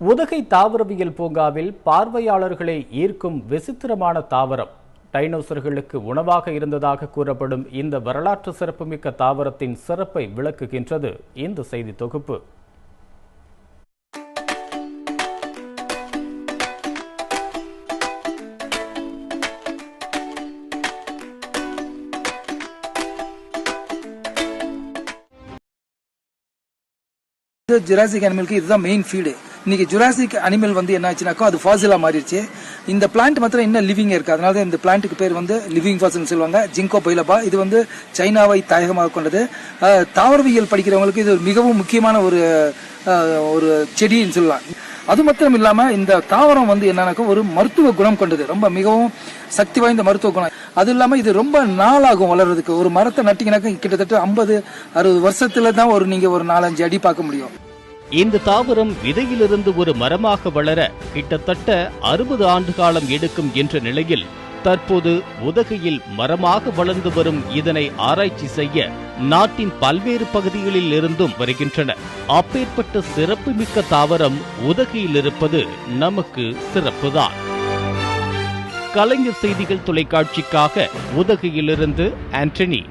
உதகை தாவரவியல் பூங்காவில் பார்வையாளர்களை ஈர்க்கும் விசித்திரமான தாவரம் டைனோசர்களுக்கு உணவாக இருந்ததாக கூறப்படும் இந்த வரலாற்று சிறப்புமிக்க தாவரத்தின் சிறப்பை விளக்குகின்றது இந்த செய்தி தொகுப்பு. ஜுராசிக் அனிமலுக்கு இதுதான் மெயின் ஃபீடு. இன்னைக்கு ஜுராசிக் அனிமல் என்ன ஆச்சுனாக்கோ அது ஃபாசிலா மாறிடுச்சு. இந்த பிளான்ட் மாத்திரம் இன்னும் லிவிங் இருக்கு. அதனால இந்த பிளான்ட்டுக்கு பேர் லிவிங் ஃபாசில் சொல்லுவாங்க. ஜிங்கோ பைலபா. இது சைனாவை தாயகமாக கொண்டது. தாவரவியல் படிக்கிறவங்களுக்கு இது மிகவும் முக்கியமான ஒரு செடின்னு சொல்லலாம். அது மாத்திரம் இல்லாம இந்த தாவரம் என்னன்னாக்கா ஒரு மருத்துவ குணம் கொண்டது. ரொம்ப மிகவும் சக்தி வாய்ந்த மருத்துவ குணம். அது இல்லாம இது ரொம்ப நாளாகும் வளர்றதுக்கு. ஒரு மரத்தை நட்டிங்கனாக்கா கிட்டத்தட்ட 50-60 வருஷத்துல தான் நீங்க ஒரு 4-5 அடி பார்க்க முடியும். இந்த தாவரம் விதையிலிருந்து ஒரு மரமாக வளர கிட்டத்தட்ட 60 ஆண்டு காலம் எடுக்கும் என்ற நிலையில் தற்போது உதகையில் மரமாக வளர்ந்து வரும் இதனை ஆராய்ச்சி செய்ய நாட்டின் பல்வேறு பகுதிகளில் இருந்தும் வருகின்றன. அப்பேற்பட்ட சிறப்புமிக்க தாவரம் உதகையில் இருப்பது நமக்கு சிறப்புதான். கலைஞர் செய்திகள் தொலைக்காட்சிக்காக உதகையிலிருந்து ஆண்டனி.